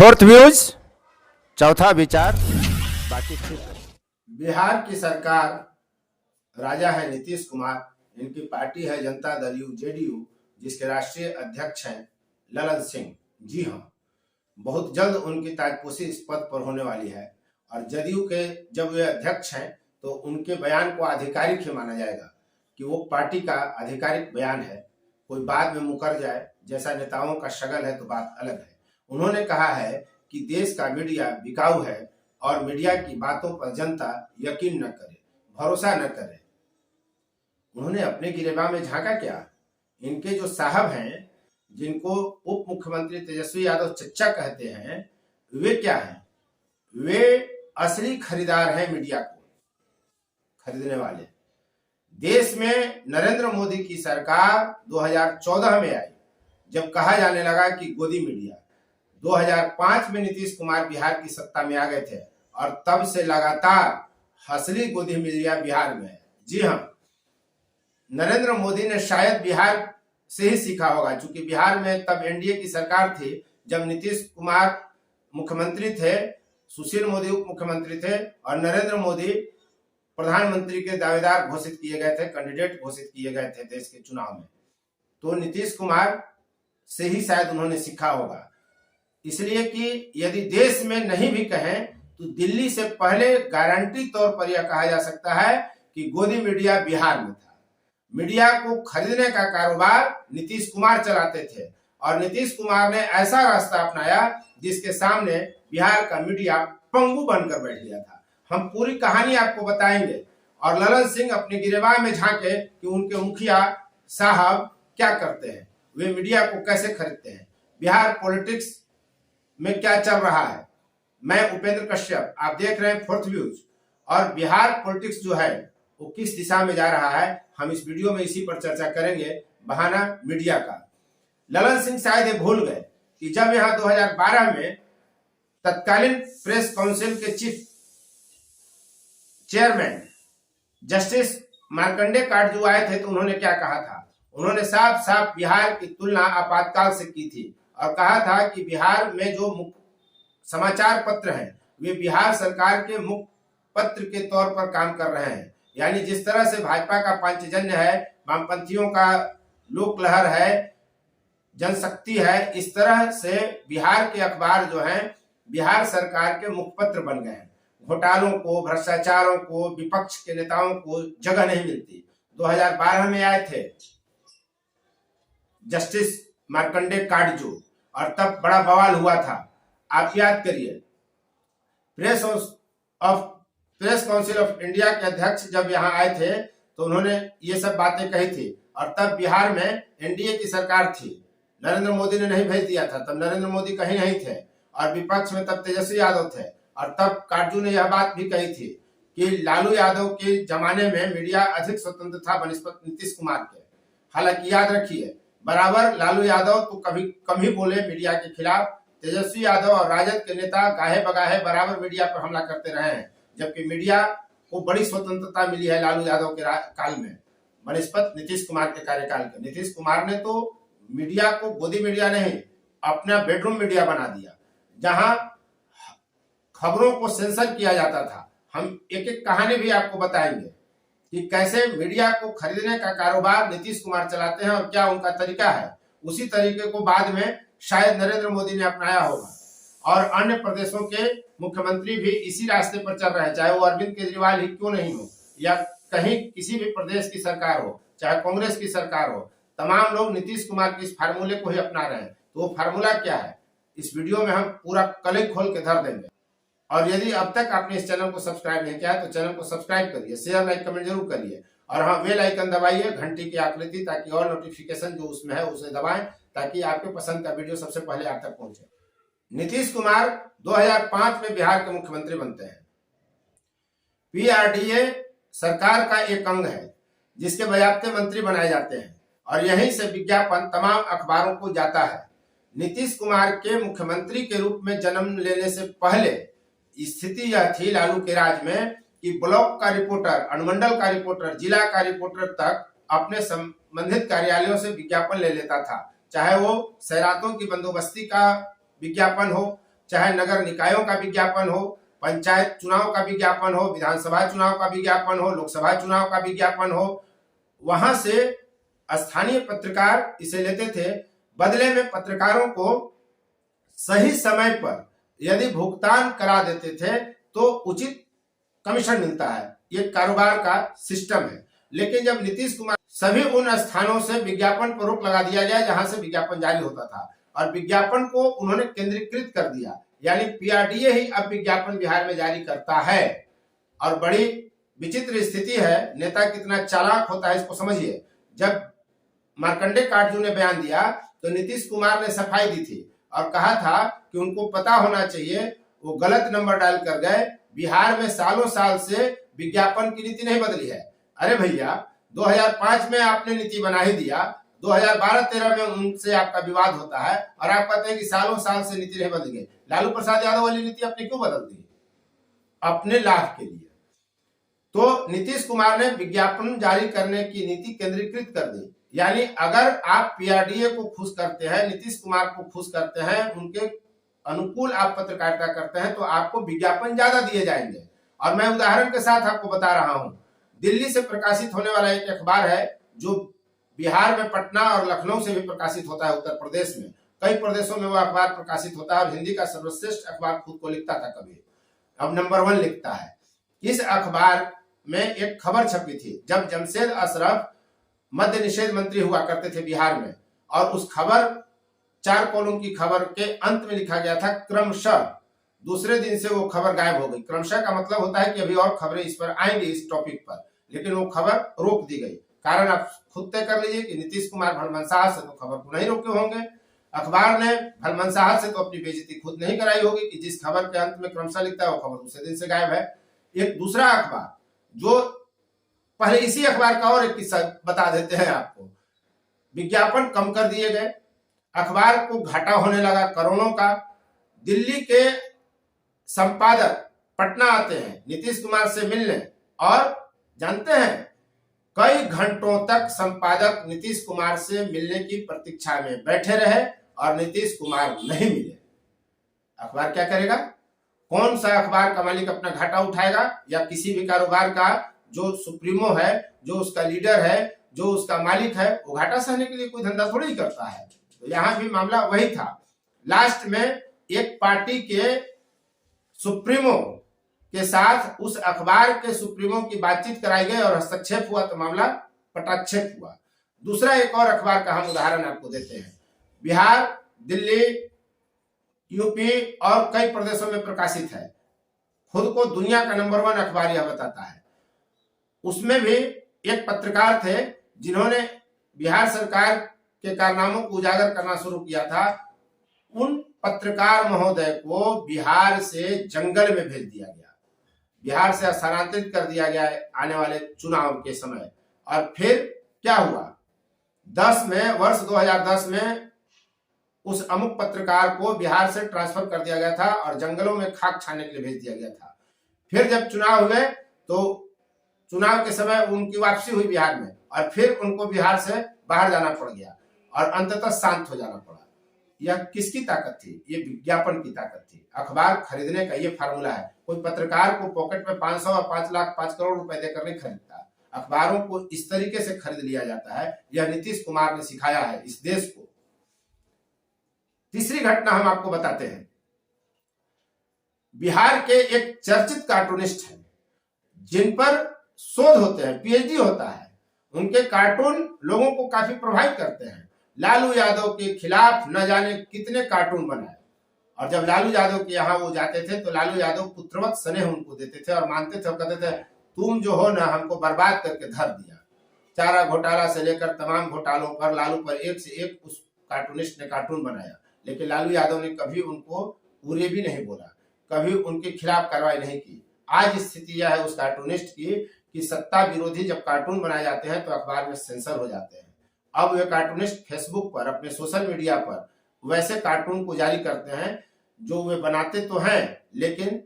Fourth views, चौथा विचार, बाकी ठीक। बिहार की सरकार राजा है नीतीश कुमार, इनकी पार्टी है जनता दल यू जेडीयू, जिसके राष्ट्रीय अध्यक्ष हैं ललन सिंह। जी हाँ, बहुत जल्द उनकी ताजपोशी इस पद पर होने वाली है और जदयू के जब वे अध्यक्ष हैं तो उनके बयान को आधिकारिक ही माना जाएगा कि वो पार्टी का आधिकारिक बयान है। कोई बाद में मुकर जाए, जैसा नेताओं का शगल है तो बात अलग है। उन्होंने कहा है कि देश का मीडिया बिकाऊ है और मीडिया की बातों पर जनता यकीन न करे, भरोसा न करे। उन्होंने अपने गिरेबान में झांका क्या? इनके जो साहब हैं, जिनको उप मुख्यमंत्री तेजस्वी यादव चच्चा कहते हैं, वे क्या हैं? वे असली खरीदार हैं मीडिया को खरीदने वाले। देश में नरेंद्र मोदी की सरकार 2014 में आई, जब कहा जाने लगा कि गोदी मीडिया। 2005 में नीतीश कुमार बिहार की सत्ता में आ गए थे और तब से लगातार असली गोदी मीडिया बिहार में है। जी हाँ, नरेंद्र मोदी ने शायद बिहार से ही सीखा होगा, क्योंकि बिहार में तब एनडीए की सरकार थी जब नीतीश कुमार मुख्यमंत्री थे, सुशील मोदी उप मुख्यमंत्री थे और नरेंद्र मोदी प्रधानमंत्री के दावेदार घोषित किए गए थे, कैंडिडेट घोषित किए गए थे देश के चुनाव में। तो नीतीश कुमार से ही शायद उन्होंने सीखा होगा, इसलिए कि यदि देश में नहीं भी कहें तो दिल्ली से पहले गारंटी तौर पर यह कहा जा सकता है कि गोदी मीडिया बिहार में था। मीडिया को खरीदने का कारोबार नीतीश कुमार चलाते थे और नीतीश कुमार ने ऐसा रास्ता अपनाया जिसके सामने बिहार का मीडिया पंगु बनकर बैठ गया था। हम पूरी कहानी आपको बताएंगे और ललन सिंह अपने गिरेबान में झांके कि उनके मुखिया साहब क्या करते हैं, वे मीडिया को कैसे खरीदते हैं, बिहार पॉलिटिक्स में क्या चल रहा है। मैं उपेंद्र कश्यप, आप देख रहे हैं फोर्थ व्यूज। और बिहार पॉलिटिक्स जो है वो किस दिशा में जा रहा है, हम इस वीडियो में इसी पर चर्चा करेंगे, बहाना मीडिया का। ललन सिंह शायद ये भूल गए कि जब यहाँ 2012 में तत्कालीन प्रेस काउंसिल के chief chairman justice Markandey Katju आए थे तो उन्होंने क्या कहा था? उन्होंने साफ साफ बिहार की तुलना आपातकाल से की थी और कहा था कि बिहार में जो समाचार पत्र हैं वे बिहार सरकार के मुख्य पत्र के तौर पर काम कर रहे हैं। यानी जिस तरह से भाजपा का पांचजन्य है, वामपंथियों का लोक लहर है, जनशक्ति है, इस तरह से बिहार के अखबार जो हैं बिहार सरकार के मुखपत्र बन गए हैं। घोटालों को, भ्रष्टाचारों को, विपक्ष के नेताओं को जगह नहीं मिलती। 2012 में आए थे जस्टिस मार्कंडे काटजू और तब बड़ा बवाल हुआ था। आप याद करिए, प्रेस काउंसिल ऑफ इंडिया के अध्यक्ष जब यहाँ आए थे तो उन्होंने ये सब बातें कही थी और तब बिहार में एनडीए की सरकार थी, नरेंद्र मोदी ने नहीं भेज दिया था, तब नरेंद्र मोदी कहीं नहीं थे और विपक्ष में तब तेजस्वी यादव थे। और तब काटजू ने यह बात भी कही थी कि लालू यादव के जमाने में मीडिया अधिक स्वतंत्र था बनिस्बत नीतीश कुमार के। हालांकि याद रखिए, बराबर लालू यादव तो कभी कम ही बोले मीडिया के खिलाफ, तेजस्वी यादव और राजद के नेता गाहे बगाहे बराबर मीडिया पर हमला करते रहे हैं, जबकि मीडिया को बड़ी स्वतंत्रता मिली है लालू यादव के काल में बनिस्बत नीतीश कुमार के कार्यकाल के। नीतीश कुमार ने तो मीडिया को गोदी मीडिया नहीं, अपना बेडरूम मीडिया बना दिया, जहां खबरों को सेंसर किया जाता था। हम एक एक कहानी भी आपको बताएंगे कि कैसे मीडिया को खरीदने का कारोबार नीतीश कुमार चलाते हैं और क्या उनका तरीका है। उसी तरीके को बाद में शायद नरेंद्र मोदी ने अपनाया होगा और अन्य प्रदेशों के मुख्यमंत्री भी इसी रास्ते पर चल रहे हैं, चाहे वो अरविंद केजरीवाल ही क्यों नहीं हो या कहीं किसी भी प्रदेश की सरकार हो, चाहे कांग्रेस की सरकार हो, तमाम लोग नीतीश कुमार के इस फार्मूले को ही अपना रहे हैं। तो वो फार्मूला क्या है, इस वीडियो में हम पूरा कले खोल के धर देंगे। और यदि अब तक आपने इस चैनल को सब्सक्राइब नहीं किया तो चैनल को सब्सक्राइब करिए, शेयर लाइक कमेंट जरूर करिए और हाँ, बेल आइकन दबाइए घंटी की आकृति, ताकि और नोटिफिकेशन जो उसमें है उसे दबाएं, ताकि आपके पसंद का वीडियो सबसे पहले आप तक पहुंचे। नीतीश कुमार 2005 में बिहार के मुख्यमंत्री बनते हैं। पीआरडीए सरकार का एक अंग है जिसके बजाबते मंत्री बनाए जाते हैं और यहीं से विज्ञापन तमाम अखबारों को जाता है। नीतीश कुमार के मुख्यमंत्री के रूप में जन्म लेने से पहले स्थिति यह थी लालू के राज में कि ब्लॉक का रिपोर्टर, अनुमंडल का रिपोर्टर, जिला का रिपोर्टर तक अपने संबंधित कार्यालयों से विज्ञापन ले लेता था, चाहे वो सैरातों की बंदोबस्ती का विज्ञापन हो, चाहे नगर निकायों का विज्ञापन हो, पंचायत चुनाव का विज्ञापन हो, विधानसभा चुनाव का विज्ञापन हो, लोकसभा चुनाव का विज्ञापन हो, वहां से स्थानीय पत्रकार इसे लेते थे। बदले में पत्रकारों को सही समय पर यदि भुगतान करा देते थे तो उचित कमीशन मिलता है। ये कारोबार का सिस्टम है। लेकिन जब नीतीश कुमार, सभी उन स्थानों से विज्ञापन पर रोक लगा दिया गया जहां से विज्ञापन जारी होता था और विज्ञापन को उन्होंने केंद्रीकृत कर दिया, यानी पीआरडीए ही अब विज्ञापन बिहार में जारी करता है। और बड़ी विचित्र स्थिति है, नेता कितना चालाक होता है इसको समझिए। जब मार्कंडे काटजू ने बयान दिया तो नीतीश कुमार ने सफाई दी थी और कहा था कि उनको पता होना चाहिए, वो गलत नंबर डायल कर गए। बिहार में सालों साल से विज्ञापन की नीति नहीं बदली है। अरे भैया, 2005 में आपने नीति बना ही दिया, 2012-13 में उनसे आपका विवाद होता है और आप कहते हैं कि सालों साल से नीति नहीं बदल गई। लालू प्रसाद यादव वाली नीति आपने क्यों बदल दी? अपने लाभ के लिए। तो नीतीश कुमार ने विज्ञापन जारी करने की नीति केंद्रीकृत कर दी, यानी अगर आप पीआरडीए को खुश करते हैं, नीतीश कुमार को खुश करते हैं, उनके अनुकूल आप पत्रकारिता करते हैं तो आपको विज्ञापन ज्यादा दिए जाएंगे। और मैं उदाहरण के साथ आपको बता रहा हूं, दिल्ली से प्रकाशित होने वाला एक अखबार है जो बिहार में पटना और लखनऊ से भी प्रकाशित होता है, उत्तर प्रदेश में कई प्रदेशों में वह अखबार प्रकाशित होता है और हिंदी का सर्वश्रेष्ठ अखबार खुद को लिखता था कभी, अब नंबर 1 लिखता है। इस अखबार में एक खबर छपी थी जब जमशेद अशरफ मद्य निषेध मंत्री हुआ करते थे बिहार में, और उस खबर 4 कॉलम की खबर के अंत में लिखा गया था क्रमशः। दूसरे दिन से वो खबर गायब हो गई। क्रमशः का मतलब होता है कि अभी और खबरें इस पर आएंगी, इस टॉपिक पर, लेकिन वो खबर रोक दी गई। कारण आप खुद तय कर लीजिए कि नीतीश कुमार भलमनसाहत से तो खबर को नहीं रोके होंगे, अखबार ने भलमनसाहत से तो अपनी बेइज्जती खुद नहीं कराई होगी कि जिस खबर के अंत में क्रमशः लिखता है वो खबर दूसरे दिन से गायब है। एक दूसरा अखबार, जो पहले इसी अखबार का और एक किस्सा बता देते हैं आपको। विज्ञापन कम कर दिए गए, अखबार को घाटा होने लगा करोड़ों का। दिल्ली के संपादक पटना आते हैं नीतीश कुमार से मिलने, और जानते हैं कई घंटों तक संपादक नीतीश कुमार से मिलने की प्रतीक्षा में बैठे रहे और नीतीश कुमार नहीं मिले। अखबार क्या करेगा? कौन सा अखबार का मालिक अपना घाटा उठाएगा? या किसी भी कारोबार का जो सुप्रीमो है, जो उसका लीडर है, जो उसका मालिक है, वो घाटा सहने के लिए कोई धंधा थोड़ी करता है। तो यहाँ भी मामला वही था। लास्ट में एक पार्टी के सुप्रीमो के साथ उस अखबार के सुप्रीमो की बातचीत कराई गई और हस्तक्षेप हुआ तो मामला पटाक्षेप हुआ। दूसरा एक और अखबार का हम उदाहरण आपको देते हैं। बिहार, दिल्ली, यूपी और कई प्रदेशों में प्रकाशित है, खुद को दुनिया का नंबर 1 अखबार यह बताता है। उसमें भी एक पत्रकार थे जिन्होंने बिहार सरकार के कारनामों को उजागर करना शुरू किया था। उन पत्रकार महोदय को बिहार से जंगल में भेज दिया गया, बिहार से स्थानांतरित कर दिया गया आने वाले चुनाव के समय। और फिर क्या हुआ? वर्ष 2010 में उस अमुक पत्रकार को बिहार से ट्रांसफर कर दिया गया था और जंगलों में खाक छानने के लिए भेज दिया गया था। फिर जब चुनाव हुए तो चुनाव के समय उनकी वापसी हुई बिहार में, और फिर उनको बिहार से बाहर जाना पड़ गया और अंततः शांत हो जाना पड़ा। यह किसकी ताकत थी? ये विज्ञापन की ताकत थी। अखबार खरीदने का ये फार्मूला है। कोई पत्रकार को पॉकेट में 500 और 5 लाख 5 करोड़ रुपए देकर नहीं खरीदता। अखबारों को इस तरीके से खरीद लिया जाता है। यह नीतीश कुमार ने सिखाया है इस देश को। तीसरी घटना हम आपको बताते हैं। बिहार के एक चर्चित कार्टूनिस्ट हैं जिन पर शोध होते हैं, पीएचडी होता है। उनके कार्टून लोगों को काफी प्रभावित करते हैं। लालू यादव के खिलाफ न जाने कितने कार्टून बनाए, और जब लालू यादव के यहाँ वो जाते थे तो लालू यादव पुत्रवत स्नेह उनको देते थे और मानते थे और कहते थे तुम जो हो ना हमको बर्बाद करके धर दिया। चारा घोटाला से लेकर तमाम घोटालों पर लालू पर एक से एक उस कार्टूनिस्ट ने कार्टून बनाया, लेकिन लालू यादव ने कभी उनको पूरे भी नहीं बोला, कभी उनके खिलाफ कार्रवाई नहीं की। आज स्थिति यह है उस कार्टूनिस्ट की कि सत्ता विरोधी जब कार्टून बनाए जाते हैं तो अखबार में सेंसर हो जाते हैं। अब वे कार्टूनिस्ट फेसबुक पर, अपने सोशल मीडिया पर वैसे कार्टून को जारी करते हैं जो वे बनाते तो हैं लेकिन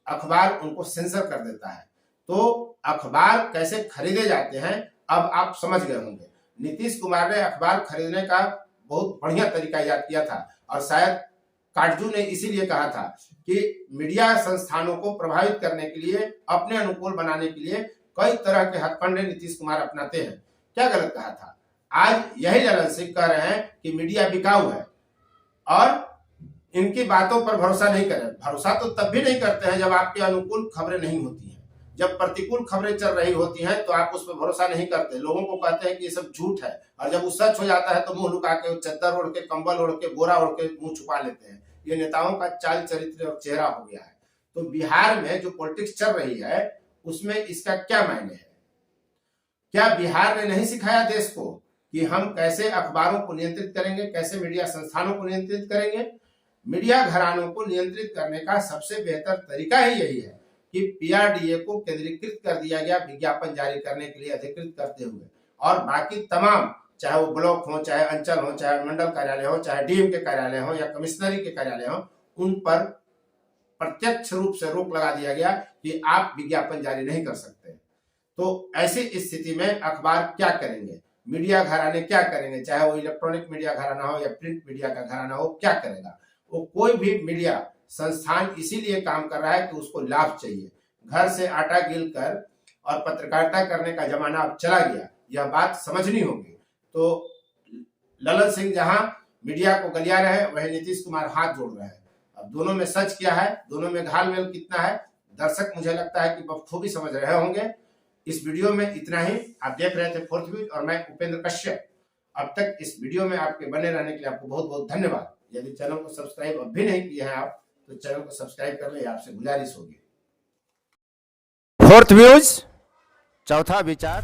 अखबार उनको सेंसर कर देता है। तो अखबार कैसे खरीदे जाते हैं अब आप समझ गए होंगे। नीतीश कुमार ने अखबार खरीदने का बहुत बढ़िया तरीका इजाद किया था और शायद काटजू ने इसीलिए कहा था कि मीडिया संस्थानों को प्रभावित करने के लिए, अपने अनुकूल बनाने के लिए कई तरह के हथकंडे नीतीश कुमार अपनाते हैं। क्या गलत कहा था? आज यही ललन सिंह कह रहे हैं कि मीडिया बिकाऊ है और इनकी बातों पर भरोसा नहीं करें। भरोसा तो तब भी नहीं करते हैं जब आपके अनुकूल खबरें नहीं होती हैं। जब प्रतिकूल खबरें चल रही होती हैं तो आप उस पर भरोसा नहीं करते, लोगों को कहते हैं कि ये सब झूठ है, और जब वो सच हो जाता है तो मुंह लुका के, चद्दर ओढ़ के, कंबल ओढ़ के, बोरा ओढ़ के मुंह छुपा लेते हैं। ये नेताओं का चाल चरित्र और चेहरा हो गया है। तो बिहार में जो पॉलिटिक्स चल रही है उसमें इसका क्या मायने है? क्या बिहार ने नहीं सिखाया देश को कि हम कैसे अखबारों को नियंत्रित करेंगे, कैसे मीडिया संस्थानों को नियंत्रित करेंगे? मीडिया घरानों को नियंत्रित करने का सबसे बेहतर तरीका ही यही है कि पीआरडीए को केंद्रीकृत कर दिया गया विज्ञापन जारी करने के लिए अधिकृत करते हुए, और बाकी तमाम, चाहे वो ब्लॉक हो, चाहे अंचल हो, चाहे मंडल कार्यालय हो, चाहे डीएम के कार्यालय हो या कमिश्नरी के कार्यालय हो, उन पर प्रत्यक्ष रूप से रोक लगा दिया गया कि आप विज्ञापन जारी नहीं कर सकते। तो ऐसी स्थिति में अखबार क्या करेंगे, मीडिया घराने क्या करेंगे, चाहे वो इलेक्ट्रॉनिक मीडिया घराना हो या प्रिंट मीडिया का घराना हो, क्या करेगा? वो कोई भी मीडिया संस्थान इसीलिए काम कर रहा है कि उसको लाभ चाहिए। घर से आटा गिल कर और पत्रकारिता करने का जमाना अब चला गया, यह बात समझनी होगी। तो ललन सिंह जहां मीडिया को गलिया रहे हैं, वही नीतीश कुमार हाथ जोड़ रहे हैं। अब दोनों में सच क्या है, दोनों में घालमेल कितना है, दर्शक मुझे लगता है कि बखूबी समझ रहे होंगे। इस वीडियो में इतना ही। आप देख रहे थे फोर्थ व्यूज और मैं उपेंद्र कश्यप। अब तक इस वीडियो में आपके बने रहने के लिए आपको बहुत बहुत धन्यवाद। यदि चैनल को सब्सक्राइब अब भी नहीं किए हैं आप, तो चैनल को सब्सक्राइब कर ले, आपसे गुजारिश होगी। फोर्थ व्यूज, चौथा विचार।